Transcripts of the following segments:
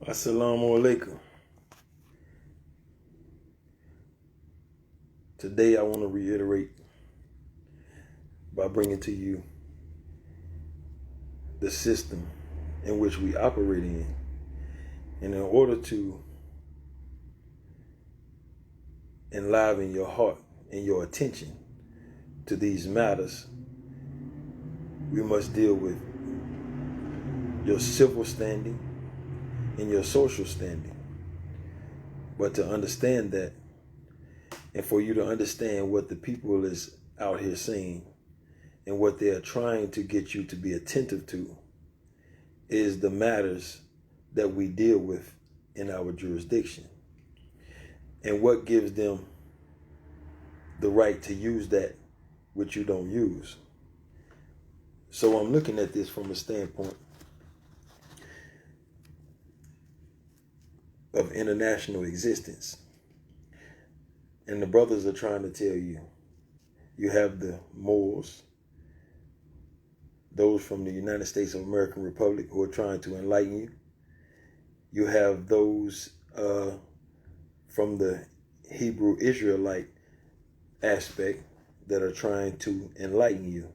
Assalamu alaikum. Today I want to reiterate by bringing to you the system in which we operate in. And in order to enliven your heart and your attention to these matters, we must deal with your civil standing and your social standing. But to understand that, and for you to understand what the people is out here saying and what they are trying to get you to be attentive to, is the matters that we deal with in our jurisdiction and what gives them the right to use that which you don't use. So I'm looking at this from a standpoint of international existence. And the brothers are trying to tell you, you have the Moors, those from the United States of American Republic who are trying to enlighten you. You have those from the Hebrew Israelite aspect that are trying to enlighten you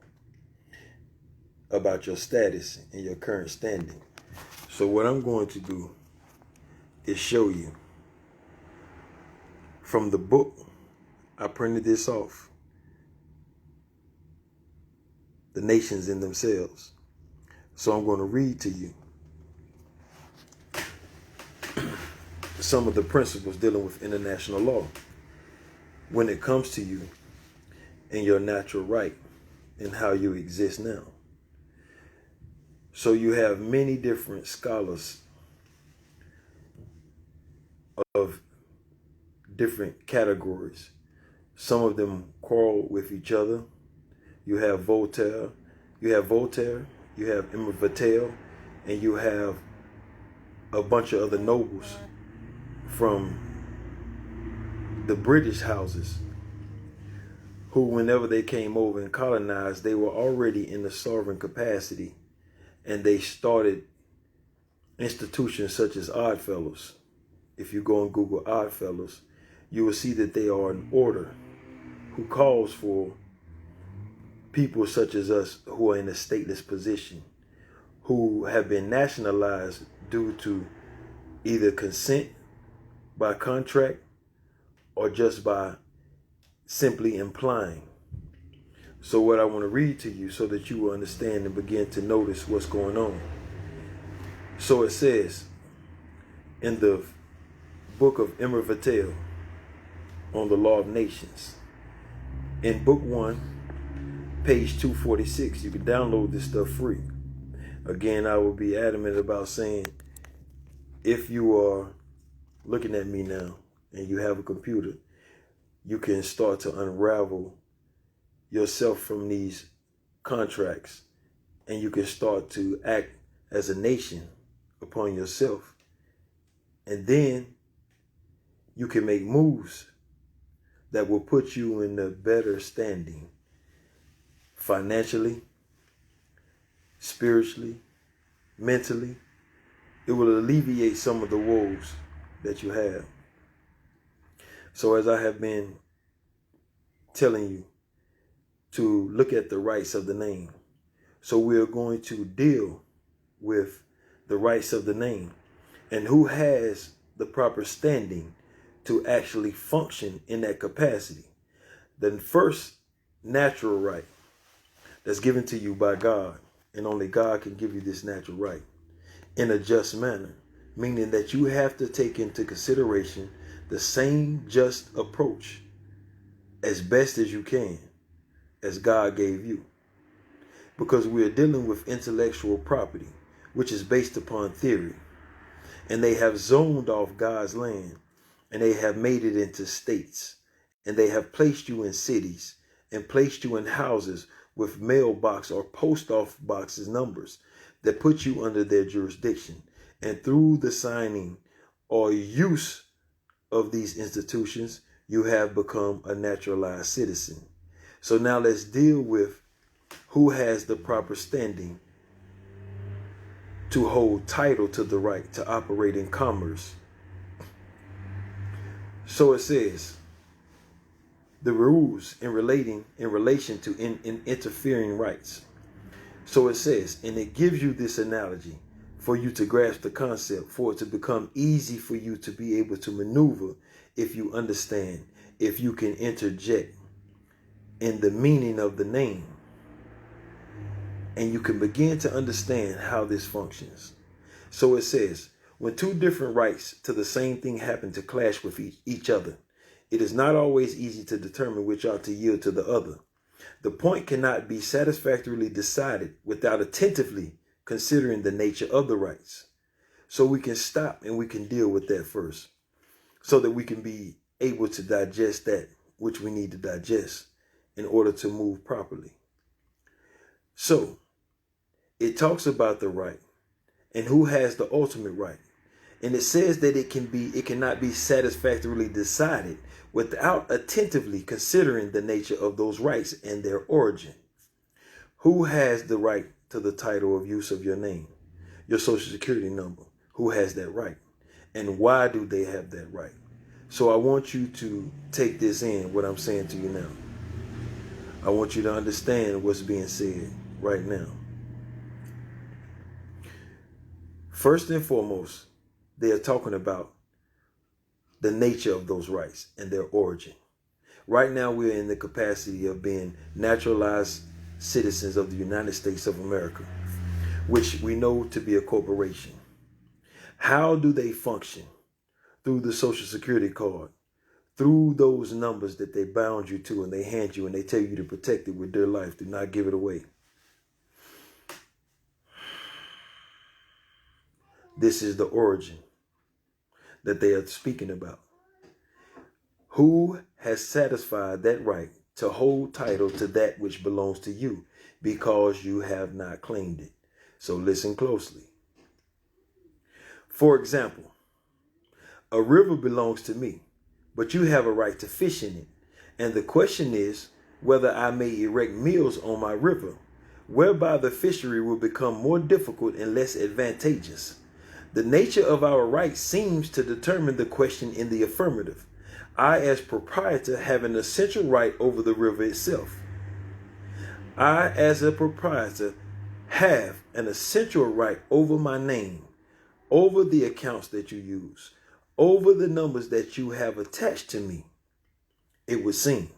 about your status and your current standing. So what I'm going to do is show you from the book. I printed this off, The Nations in Themselves. So I'm going to read to you some of the principles dealing with international law when it comes to you and your natural right and how you exist now. So you have many different scholars of different categories. Some of them quarrel with each other. You have Voltaire, you have Imre Vattel, and you have a bunch of other nobles from the British houses who, whenever they came over and colonized, they were already in the sovereign capacity, and they started institutions such as Oddfellows. If you go and Google Oddfellows, you will see that they are an order who calls for people such as us who are in a stateless position, who have been nationalized due to either consent by contract or just by simply implying. So what I want to read to you so that you will understand and begin to notice what's going on. So it says in the book of Imre Vattel on the Law of Nations, in book 1, page 246, you can download this stuff free. Again, I will be adamant about saying, if you are looking at me now and you have a computer, you can start to unravel yourself from these contracts, and you can start to act as a nation upon yourself. And then you can make moves that will put you in a better standing financially, spiritually, mentally. It will alleviate some of the woes that you have. So as I have been telling you to look at the rights of the name, so we are going to deal with the rights of the name and who has the proper standing to actually function in that capacity. The first natural right that's given to you by God, and only God can give you this natural right in a just manner, meaning that you have to take into consideration the same just approach as best as you can as God gave you. Because we are dealing with intellectual property, which is based upon theory. And they have zoned off God's land, and they have made it into states, and they have placed you in cities and placed you in houses with mailbox or post office boxes numbers that put you under their jurisdiction. And through the signing or use of these institutions, you have become a naturalized citizen. So now let's deal with who has the proper standing to hold title to the right to operate in commerce. So it says the rules in relation to in interfering rights. So it says, and it gives you this analogy for you to grasp the concept, for it to become easy for you to be able to maneuver if you understand, if you can interject in the meaning of the name, and you can begin to understand how this functions. So it says, when two different rights to the same thing happen to clash with each other, it is not always easy to determine which ought to yield to the other. The point cannot be satisfactorily decided without attentively considering the nature of the rights. So we can stop and we can deal with that first, so that we can be able to digest that which we need to digest in order to move properly. So it talks about the right and who has the ultimate right. And it says that it cannot be satisfactorily decided without attentively considering the nature of those rights and their origin. Who has the right to the title of use of your name, your social security number? Who has that right? And why do they have that right? So I want you to take this in, what I'm saying to you now. I want you to understand what's being said right now. First and foremost, they are talking about the nature of those rights and their origin. Right now, we're in the capacity of being naturalized citizens of the United States of America, which we know to be a corporation. How do they function? Through the Social Security card, through those numbers that they bound you to and they hand you and they tell you to protect it with their life, do not give it away. This is the origin that they are speaking about. Who has satisfied that right to hold title to that which belongs to you because you have not claimed it? So listen closely. For example, a river belongs to me, but you have a right to fish in it. And the question is whether I may erect mills on my river, whereby the fishery will become more difficult and less advantageous. The nature of our right seems to determine the question in the affirmative. I, as proprietor, have an essential right over the river itself. I, as a proprietor, have an essential right over my name, over the accounts that you use, over the numbers that you have attached to me, it would seem.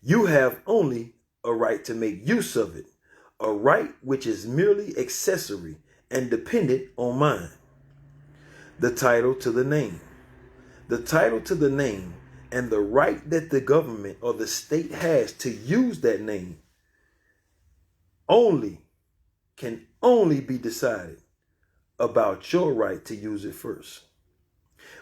You have only a right to make use of it, a right which is merely accessory and dependent on mine. The title to the name. The title to the name and the right that the government or the state has to use that name can only be decided about your right to use it first.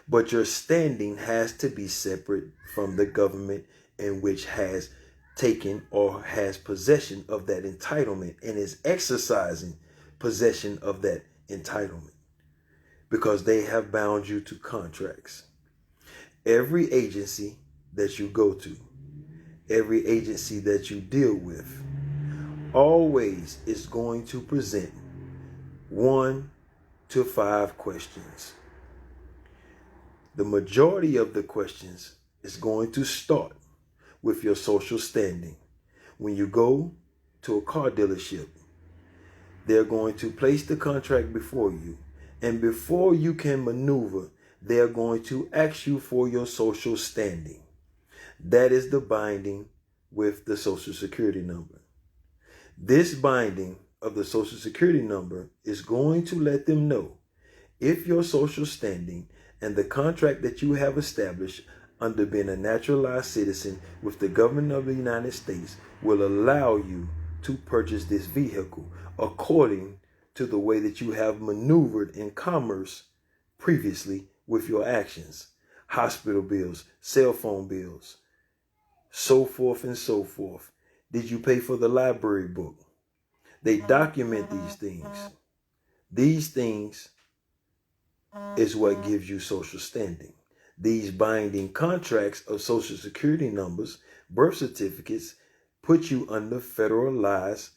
But your standing has to be separate from the government in which has taken or has possession of that entitlement and is exercising possession of that entitlement, because they have bound you to contracts. Every agency that you go to, every agency that you deal with, always is going to present 1 to 5 questions. The majority of the questions is going to start with your social standing. When you go to a car dealership, they're going to place the contract before you. And before you can maneuver, they're going to ask you for your social standing. That is the binding with the Social Security number. This binding of the Social Security number is going to let them know if your social standing and the contract that you have established under being a naturalized citizen with the government of the United States will allow you to purchase this vehicle according to the way that you have maneuvered in commerce previously with your actions. Hospital bills, cell phone bills, so forth and so forth. Did you pay for the library book? They document these things. These things is what gives you social standing. These binding contracts of social security numbers, birth certificates, put you under federalized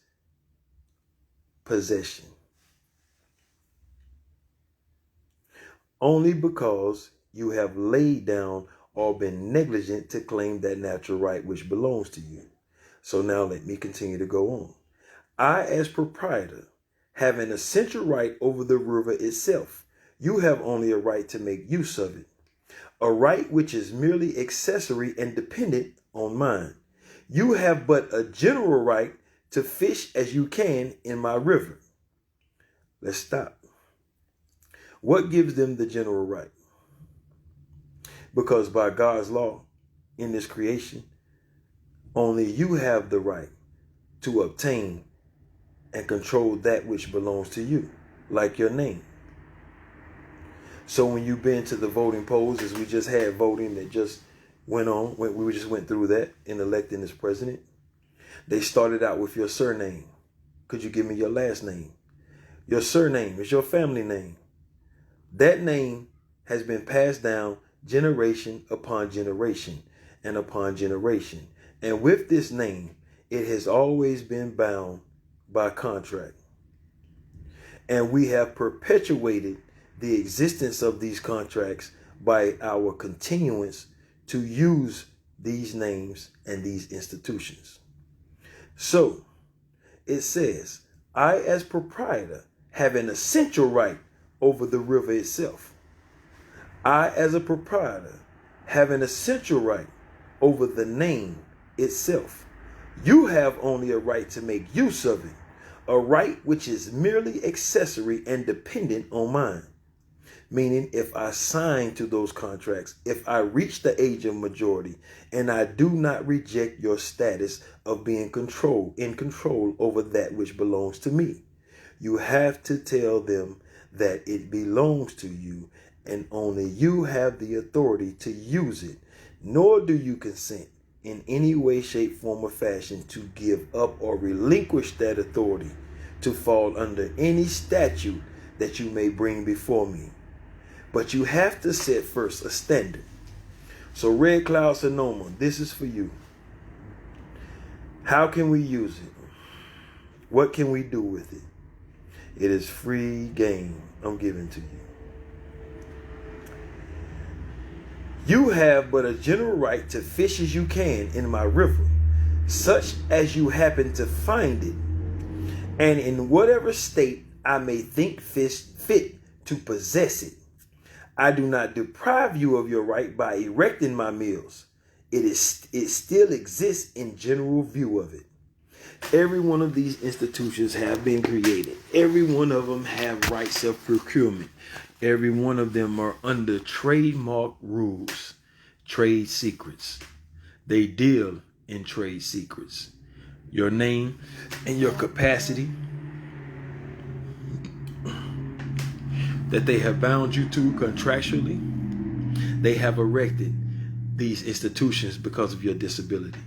possession. Only because you have laid down or been negligent to claim that natural right which belongs to you. So now let me continue to go on. I, as proprietor, have an essential right over the river itself. You have only a right to make use of it, a right which is merely accessory and dependent on mine. You have but a general right to fish as you can in my river. Let's stop. What gives them the general right? Because by God's law in this creation, only you have the right to obtain and control that which belongs to you, like your name. So when you've been to the voting polls, as we just had voting that just went on, we just went through that in electing this president, they started out with your surname. Could you give me your last name? Your surname is your family name. That name has been passed down generation upon generation and upon generation. And with this name, it has always been bound by contract. And we have perpetuated the existence of these contracts by our continuance to use these names and these institutions. So it says, I as proprietor have an essential right over the river itself. I as a proprietor have an essential right over the name itself. You have only a right to make use of it, a right which is merely accessory and dependent on mine. Meaning, if I sign to those contracts, if I reach the age of majority, and I do not reject your status of being in control over that which belongs to me, you have to tell them that it belongs to you, and only you have the authority to use it, nor do you consent in any way, shape, form, or fashion to give up or relinquish that authority to fall under any statute that you may bring before me. But you have to set first a standard. So Red Cloud Sonoma, this is for you. How can we use it? What can we do with it? It is free game I'm giving to you. You have but a general right to fish as you can in my river, such as you happen to find it, and in whatever state I may think fit to possess it. I do not deprive you of your right by erecting my mills. It still exists in general view of it. Every one of these institutions have been created. Every one of them have rights of procurement. Every one of them are under trademark rules, trade secrets. They deal in trade secrets. Your name and your capacity that they have bound you to contractually, they have erected these institutions because of your disability.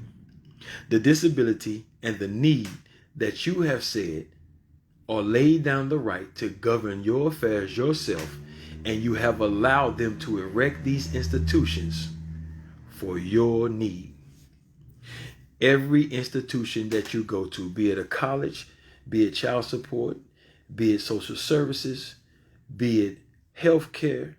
The disability and the need that you have said or laid down the right to govern your affairs yourself, and you have allowed them to erect these institutions for your need. Every institution that you go to, be it a college, be it child support, be it social services, be it healthcare,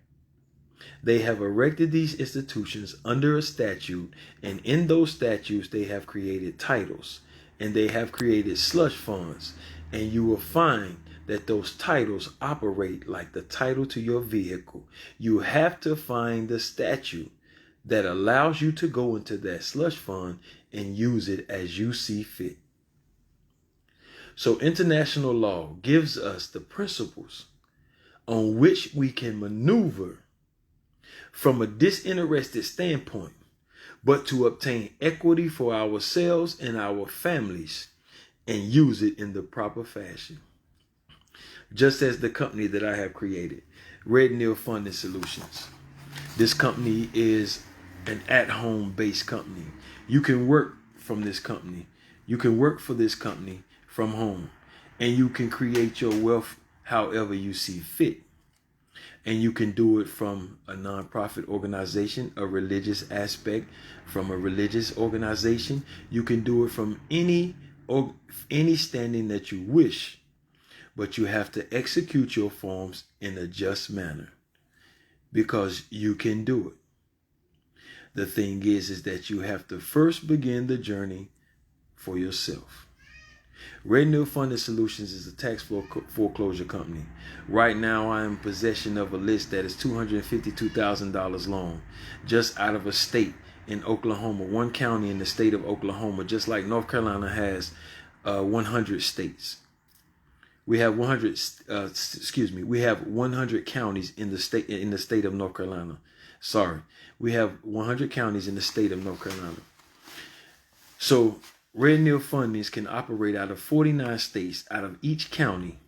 they have erected these institutions under a statute, and in those statutes they have created titles and they have created slush funds, and you will find that those titles operate like the title to your vehicle. You have to find the statute that allows you to go into that slush fund and use it as you see fit. So international law gives us the principles on which we can maneuver from a disinterested standpoint, but to obtain equity for ourselves and our families and use it in the proper fashion. Just as the company that I have created, Red Neil Funding Solutions. This company is an at-home based company. You can work from this company. You can work for this company from home, and you can create your wealth however you see fit. And you can do it from a nonprofit organization, a religious aspect, from a religious organization. You can do it from any standing that you wish. but you have to execute your forms in a just manner because you can do it. The thing is that you have to first begin the journey for yourself. Red Neil Funding Solutions is a tax foreclosure company. Right now, I am in possession of a list that is $252,000 long, just out of a state in Oklahoma, one county in the state of Oklahoma, just like North Carolina has 100 states. We have 100. We have 100 counties in the state of North Carolina. Sorry, we have 100 counties in the state of North Carolina. So Red Neil Fundings can operate out of 49 states, out of each county.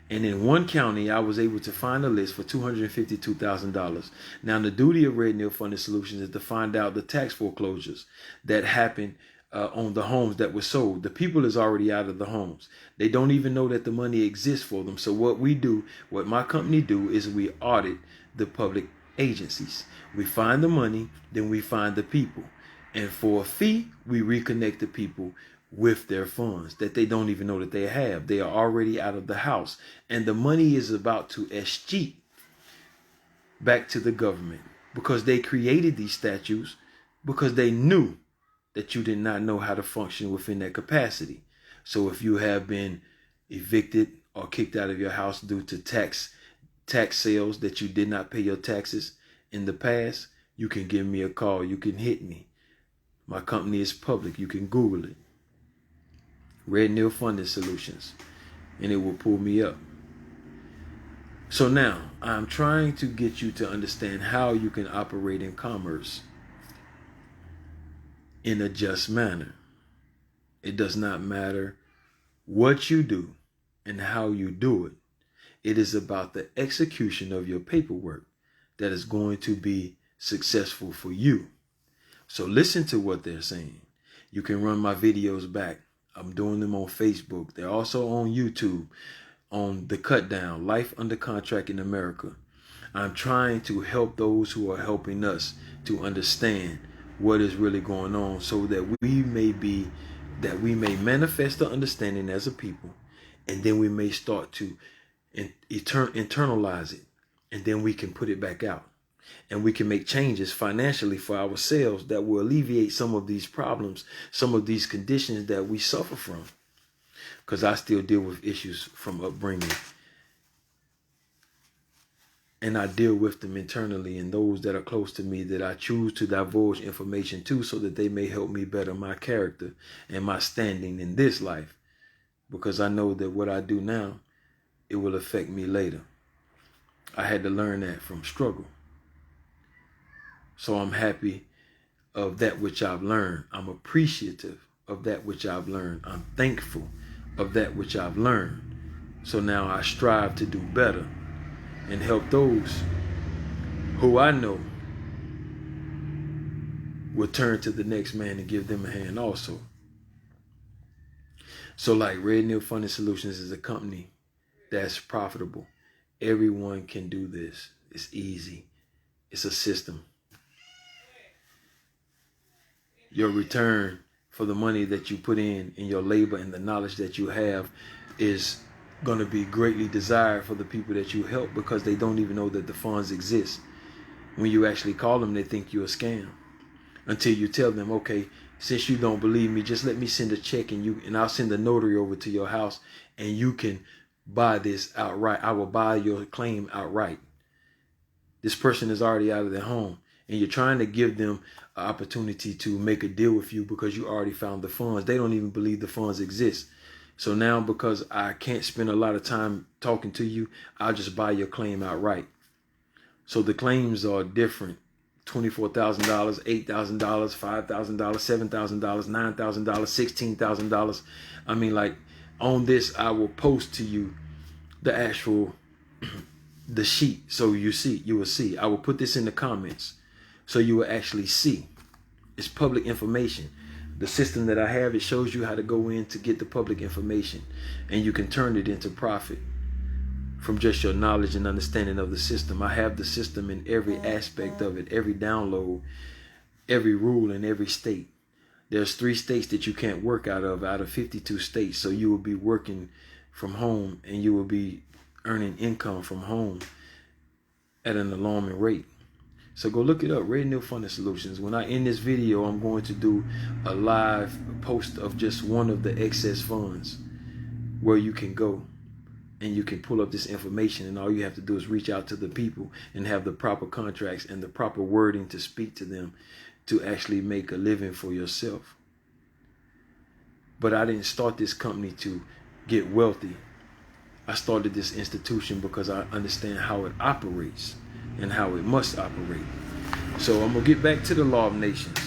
And in one county, I was able to find a list for $252,000. Now, the duty of Red Neil Funding Solutions is to find out the tax foreclosures that happen on the homes that were sold. The people is already out of the homes. They don't even know that the money exists for them. So what we do, what my company do, is we audit the public agencies. We find the money, then we find the people. And for a fee, we reconnect the people with their funds that they don't even know that they have. They are already out of the house. And the money is about to escheat back to the government because they created these statutes because they knew that you did not know how to function within that capacity. So if you have been evicted or kicked out of your house due to tax sales that you did not pay your taxes in the past, you can give me a call. You can hit me. My company is public. You can Google it. Red Neil Funding Solutions. And it will pull me up. So now, I'm trying to get you to understand how you can operate in commerce in a just manner. It does not matter what you do and how you do it. It is about the execution of your paperwork that is going to be successful for you. So listen to what they're saying. You can run my videos back. I'm doing them on Facebook. They're also on YouTube, on The Cut Down, Life Under Contract in America. I'm trying to help those who are helping us to understand what is really going on so that we may manifest the understanding as a people, and then we may start to internalize it, and then we can put it back out. And we can make changes financially for ourselves that will alleviate some of these problems, some of these conditions that we suffer from. Because I still deal with issues from upbringing. And I deal with them internally, and those that are close to me that I choose to divulge information to so that they may help me better my character and my standing in this life. Because I know that what I do now, it will affect me later. I had to learn that from struggle. So I'm happy of that which I've learned. I'm appreciative of that which I've learned. I'm thankful of that which I've learned. So now I strive to do better and help those who I know will turn to the next man and give them a hand also. So like Red Neil Funding Solutions is a company that's profitable. Everyone can do this. It's easy. It's a system. Your return for the money that you put in your labor and the knowledge that you have is going to be greatly desired for the people that you help because they don't even know that the funds exist. When you actually call them, they think you're a scam until you tell them, okay, since you don't believe me, just let me send a check and I'll send a notary over to your house and you can buy this outright. I will buy your claim outright. This person is already out of their home. And you're trying to give them an opportunity to make a deal with you because you already found the funds. They don't even believe the funds exist. So now because I can't spend a lot of time talking to you, I'll just buy your claim outright. So the claims are different. $24,000, $8,000, $5,000, $7,000, $9,000, $16,000. I mean, like on this, I will post to you the actual, the sheet. So you will see. I will put this in the comments. So you will actually see. It's public information. The system that I have, it shows you how to go in to get the public information. And you can turn it into profit from just your knowledge and understanding of the system. I have the system in every aspect of it, every download, every rule in every state. There's 3 states that you can't work out of 52 states. So you will be working from home, and you will be earning income from home at an alarming rate. So go look it up, Red Neil Funding Solutions. When I end this video, I'm going to do a live post of just one of the excess funds where you can go and you can pull up this information, and all you have to do is reach out to the people and have the proper contracts and the proper wording to speak to them to actually make a living for yourself. But I didn't start this company to get wealthy. I started this institution because I understand how it operates and how it must operate. So I'm going to get back to the law of nations.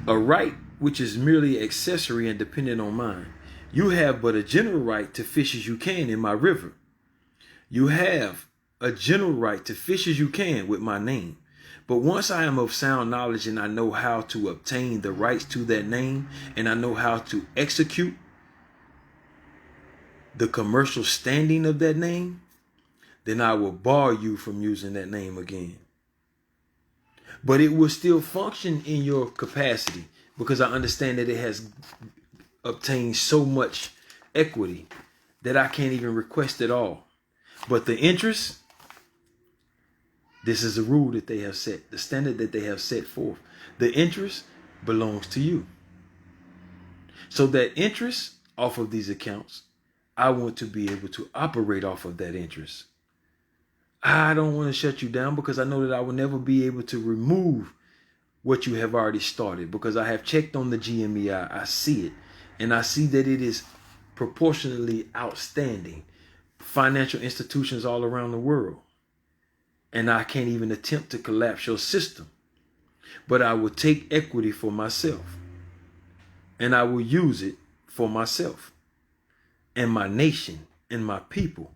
A right which is merely accessory and dependent on mine. You have but a general right to fish as you can in my river. You have a general right to fish as you can with my name. But once I am of sound knowledge and I know how to obtain the rights to that name, and I know how to execute the commercial standing of that name, then I will bar you from using that name again. But it will still function in your capacity because I understand that it has obtained so much equity that I can't even request it all. But the interest, this is the rule that they have set, the standard that they have set forth. The interest belongs to you. So that interest off of these accounts, I want to be able to operate off of that interest. I don't want to shut you down because I know that I will never be able to remove what you have already started, because I have checked on the GMEI. I see it, and I see that it is proportionally outstanding. Financial institutions all around the world. And I can't even attempt to collapse your system. But I will take equity for myself. And I will use it for myself and my nation and my people.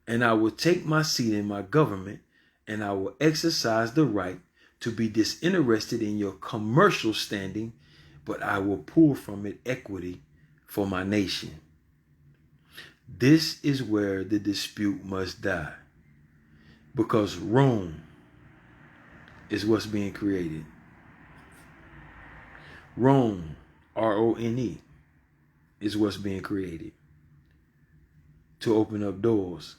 And I will take my seat in my government, and I will exercise the right to be disinterested in your commercial standing, but I will pull from it equity for my nation. This is where the dispute must die, because Rome is what's being created. Rome, R-O-N-E, is what's being created to open up doors.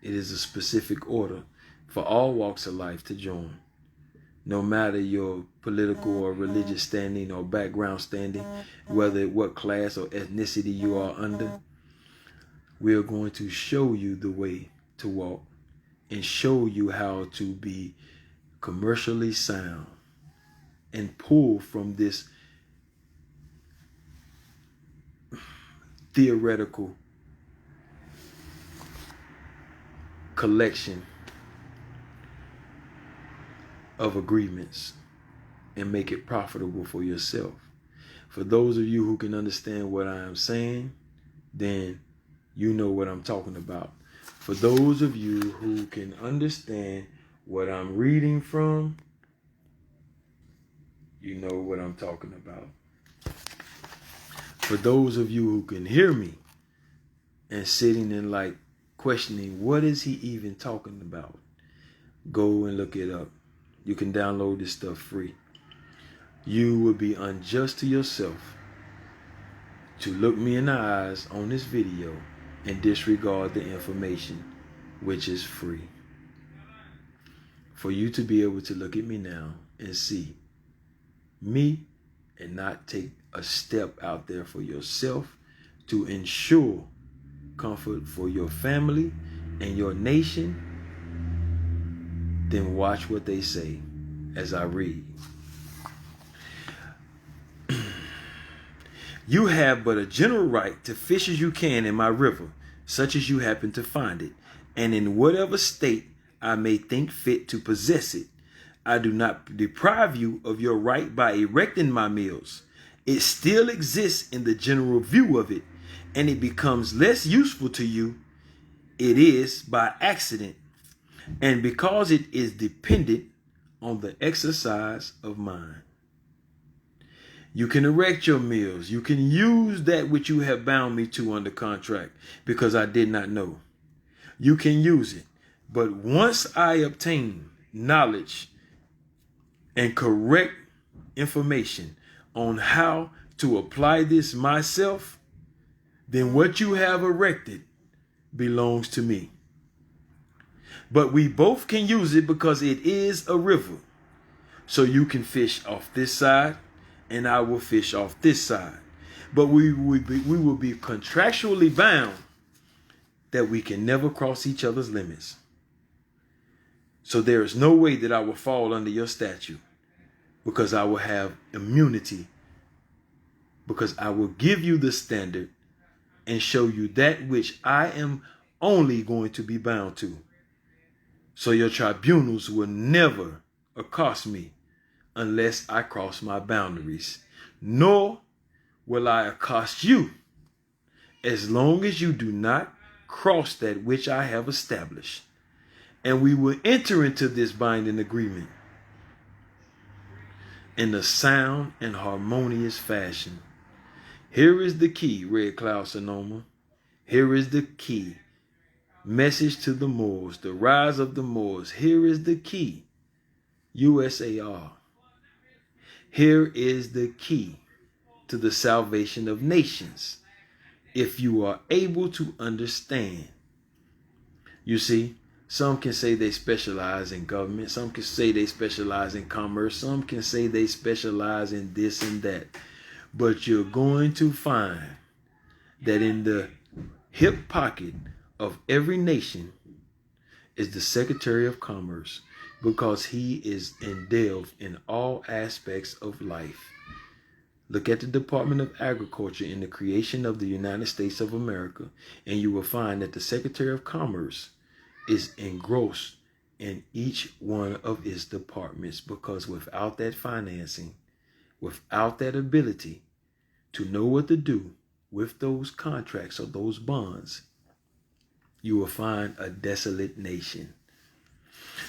It is a specific order for all walks of life to join, no matter your political or religious standing or background standing, whether what class or ethnicity you are under. We are going to show you the way to walk and show you how to be commercially sound and pull from this theoretical collection of agreements and make it profitable for yourself. For those of you who can understand what I am saying, then you know what I'm talking about. For those of you who can understand what I'm reading from, you know what I'm talking about. For those of you who can hear me and sitting and like questioning, what is he even talking about? Go and look it up. You can download this stuff free. You would be unjust to yourself to look me in the eyes on this video and disregard the information, which is free. For you to be able to look at me now and see me and not take a step out there for yourself to ensure comfort for your family and your nation, then watch what they say as I read. You have but a general right to fish as you can in my river, such as you happen to find it, and in whatever state I may think fit to possess it. I do not deprive you of your right by erecting my mills. It still exists in the general view of it, and it becomes less useful to you. It is by accident, and because it is dependent on the exercise of mine. You can erect your mills. You can use that which you have bound me to under contract because I did not know. You can use it. But once I obtain knowledge and correct information on how to apply this myself, then what you have erected belongs to me. But we both can use it because it is a river. So you can fish off this side and I will fish off this side. But we will be contractually bound that we can never cross each other's limits. So there is no way that I will fall under your statute, because I will have immunity, because I will give you the standard and show you that which I am only going to be bound to. So your tribunals will never accost me unless I cross my boundaries, nor will I accost you as long as you do not cross that which I have established. And we will enter into this binding agreement in a sound and harmonious fashion. Here is the key, Red Cloud Sonoma. Here is the key. Message to the Moors, the rise of the Moors. Here is the key. USAR. Here is the key to the salvation of nations. If you are able to understand. You see, some can say they specialize in government. Some can say they specialize in commerce. Some can say they specialize in this and that. But you're going to find that in the hip pocket of every nation is the Secretary of Commerce, because he is delved in all aspects of life. Look at the Department of Agriculture in the creation of the United States of America, and you will find that the Secretary of Commerce is engrossed in each one of its departments, because without that financing, without that ability to know what to do with those contracts or those bonds, you will find a desolate nation.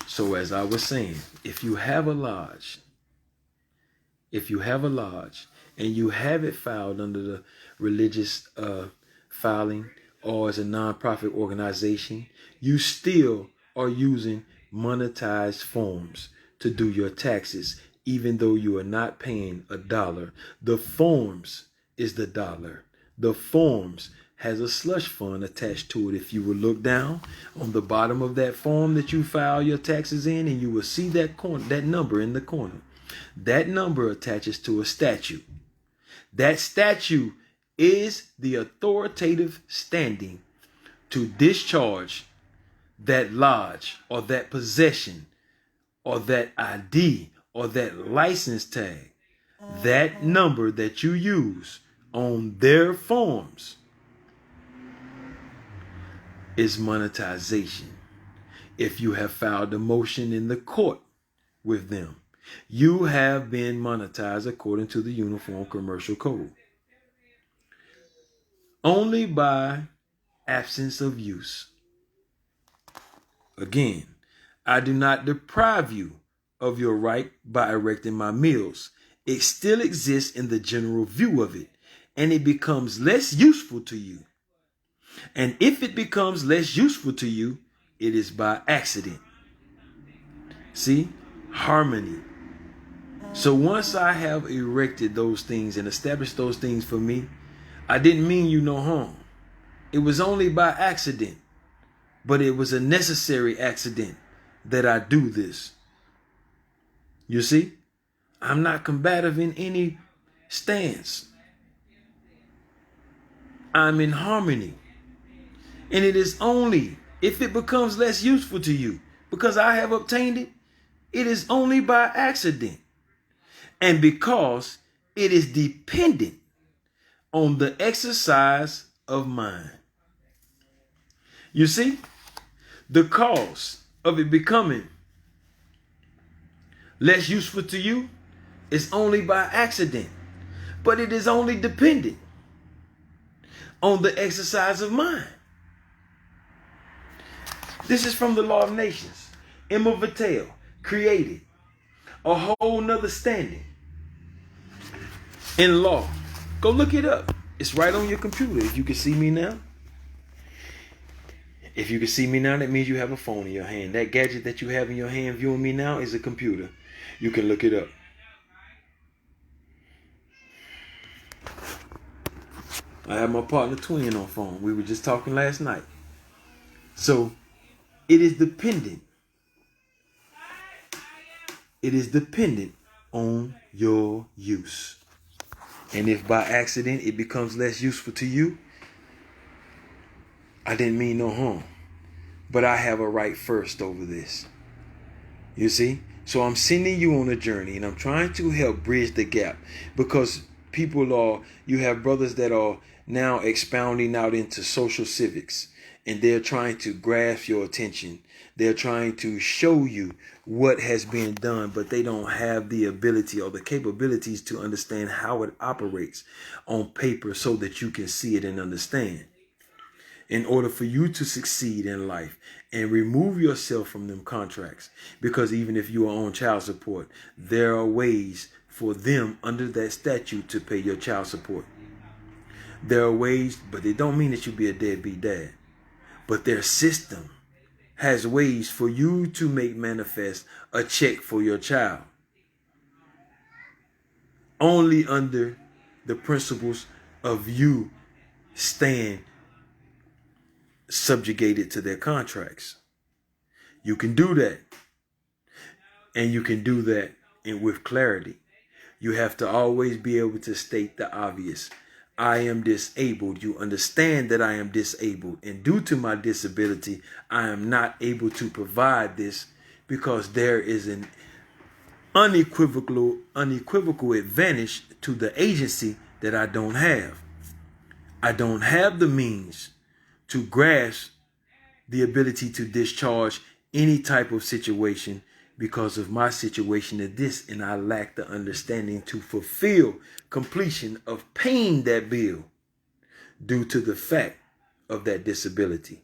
So as I was saying, if you have a lodge and you have it filed under the religious filing or as a nonprofit organization, you still are using monetized forms to do your taxes, even though you are not paying $1. The forms is the dollar. The forms has a slush fund attached to it. If you will look down on the bottom of that form that you file your taxes in, and you will see that number in the corner. That number attaches to a statute. That statute is the authoritative standing to discharge that lodge or that possession or that ID or that license tag. That number that you use on their forms is monetization. If you have filed a motion in the court with them, you have been monetized according to the Uniform Commercial Code. Only by absence of use. Again, I do not deprive you of your right by erecting my mills. It still exists in the general view of it, and it becomes less useful to you. And if it becomes less useful to you, it is by accident. See? Harmony. So once I have erected those things and established those things for me, I didn't mean you no harm. It was only by accident, but it was a necessary accident that I do this. You see? I'm not combative in any stance. I'm in harmony. And it is only if it becomes less useful to you because I have obtained it, it is only by accident. And because it is dependent on the exercise of mine. You see, the cause of it becoming less useful to you is only by accident, but it is only dependent on the exercise of mine. This is from the Law of Nations. Emma Vattel created a whole nother standing in law. Go look it up. It's right on your computer. If you can see me now. If you can see me now, that means you have a phone in your hand. That gadget that you have in your hand viewing me now is a computer. You can look it up. I have my partner Twin on phone. We were just talking last night. So it is dependent. It is dependent on your use. And if by accident it becomes less useful to you, I didn't mean no harm. But I have a right first over this. You see? So I'm sending you on a journey, and I'm trying to help bridge the gap, because you have brothers that are now expounding out into social civics, and they're trying to grasp your attention. They're trying to show you what has been done, but they don't have the ability or the capabilities to understand how it operates on paper so that you can see it and understand. In order for you to succeed in life and remove yourself from them contracts, because even if you are on child support, there are ways for them under that statute to pay your child support. There are ways, but it don't mean that you be a deadbeat dad. But their system has ways for you to make manifest a check for your child. Only under the principles of you staying subjugated to their contracts. You can do that. And you can do that with clarity. You have to always be able to state the obvious. I am disabled. You understand that I am disabled. And due to my disability, I am not able to provide this because there is an unequivocal advantage to the agency that I don't have. I don't have the means to grasp the ability to discharge any type of situation because of my situation is this, and I lack the understanding to fulfill completion of paying that bill due to the fact of that disability.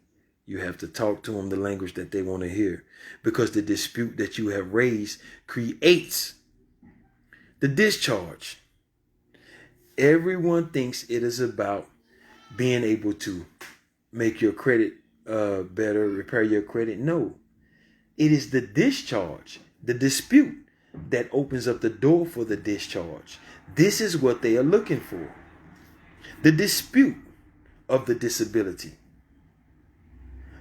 You have to talk to them the language that they want to hear, because the dispute that you have raised creates the discharge. Everyone thinks it is about being able to make your credit better, repair your credit. No, it is the discharge, the dispute, that opens up the door for the discharge. This is what they are looking for. The dispute of the disability.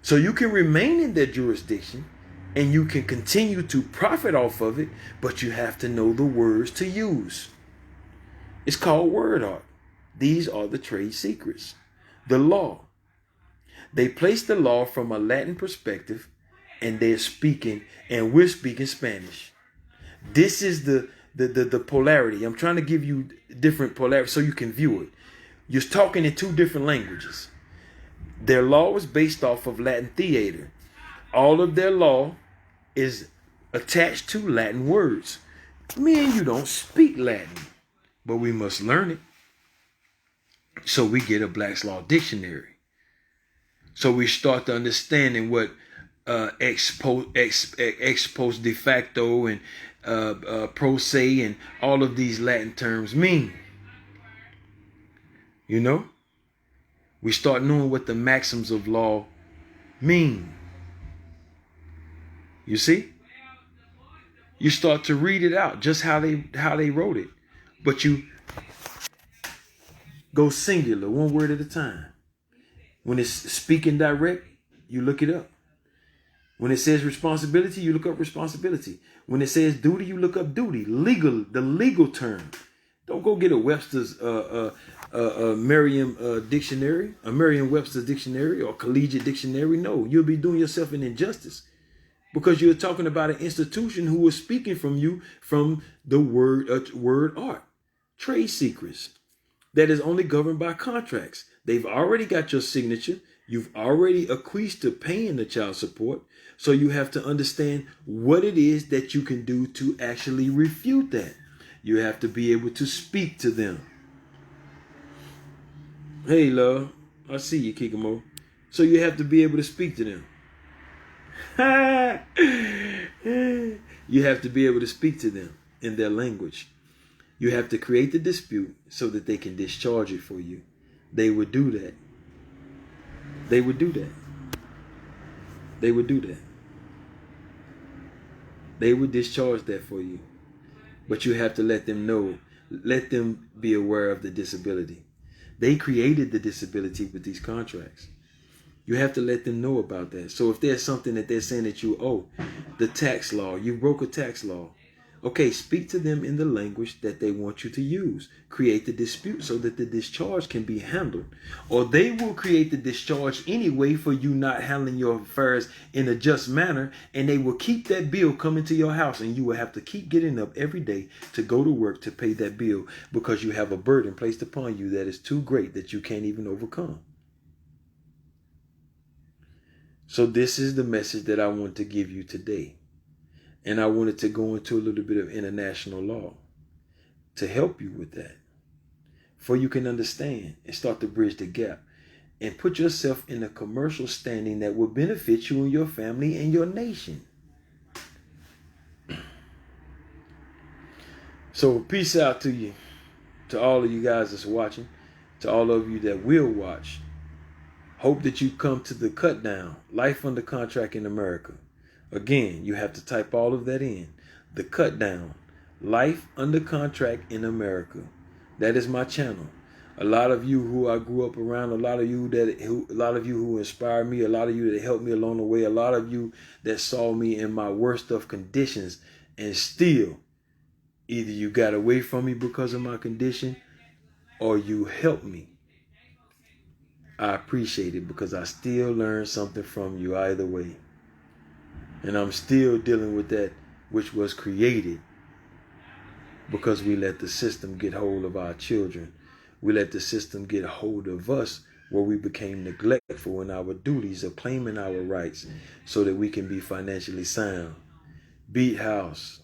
So you can remain in their jurisdiction and you can continue to profit off of it, but you have to know the words to use. It's called word art. These are the trade secrets. The law. They place the law from a Latin perspective, and they're speaking, and we're speaking Spanish. This is the polarity. I'm trying to give you different polarity so you can view it. You're talking in two different languages. Their law is based off of Latin theater. All of their law is attached to Latin words. Me and you don't speak Latin, but we must learn it. So we get a Black's Law Dictionary. So we start to understanding what ex post de facto and pro se and all of these Latin terms mean. You know? We start knowing what the maxims of law mean. You see? You start to read it out, just how they wrote it. But you go singular, one word at a time. When it's speaking direct, you look it up. When it says responsibility, you look up responsibility. When it says duty, you look up duty. Legal, the legal term. Don't go get a Webster's Merriam-Webster's dictionary or collegiate dictionary. No, you'll be doing yourself an injustice, because you're talking about an institution who is speaking from you from the word art, trade secrets, that is only governed by contracts. They've already got your signature. You've already acquiesced to paying the child support. So you have to understand what it is that you can do to actually refute that. You have to be able to speak to them. Hey, love, I see you, Kikamo. So you have to be able to speak to them. You have to be able to speak to them in their language. You have to create the dispute so that they can discharge it for you. They would do that. They would do that. They would do that. They would discharge that for you. But you have to let them know, let them be aware of the disability. They created the disability with these contracts. You have to let them know about that. So if there's something that they're saying that you owe, the tax law, you broke a tax law. Okay, speak to them in the language that they want you to use. Create the dispute so that the discharge can be handled. Or they will create the discharge anyway for you not handling your affairs in a just manner, and they will keep that bill coming to your house, and you will have to keep getting up every day to go to work to pay that bill because you have a burden placed upon you that is too great that you can't even overcome. So this is the message that I want to give you today. And I wanted to go into a little bit of international law to help you with that. For you can understand and start to bridge the gap and put yourself in a commercial standing that will benefit you and your family and your nation. So peace out to you, to all of you guys that's watching, to all of you that will watch. Hope that you come to the cut down, life under contract in America. Again, you have to type all of that in. The cut down, life under contract in America. That is my channel. A lot of you who I grew up around, a lot of you who inspired me, a lot of you that helped me along the way, a lot of you that saw me in my worst of conditions, and still, either you got away from me because of my condition, or you helped me. I appreciate it because I still learned something from you either way. And I'm still dealing with that which was created because we let the system get hold of our children. We let the system get hold of us where we became neglectful in our duties of claiming our rights so that we can be financially sound. Beat House,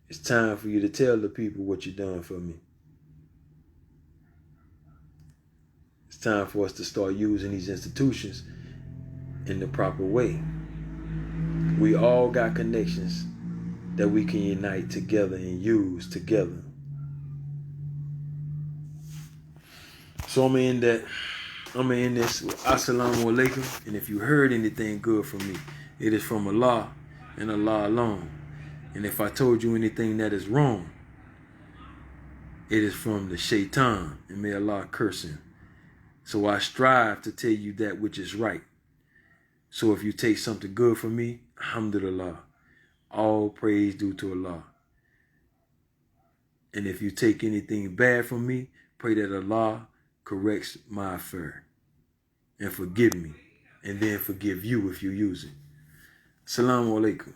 it's time for you to tell the people what you've done for me. It's time for us to start using these institutions in the proper way. We all got connections that we can unite together and use together. So I'm in this with Assalamu alaikum. And if you heard anything good from me, it is from Allah and Allah alone. And if I told you anything that is wrong, it is from the shaitan, and may Allah curse him. So I strive to tell you that which is right. So if you take something good from me, alhamdulillah, all praise due to Allah. And if you take anything bad from me, pray that Allah corrects my affair and forgive me, and then forgive you if you use it. Assalamu alaikum.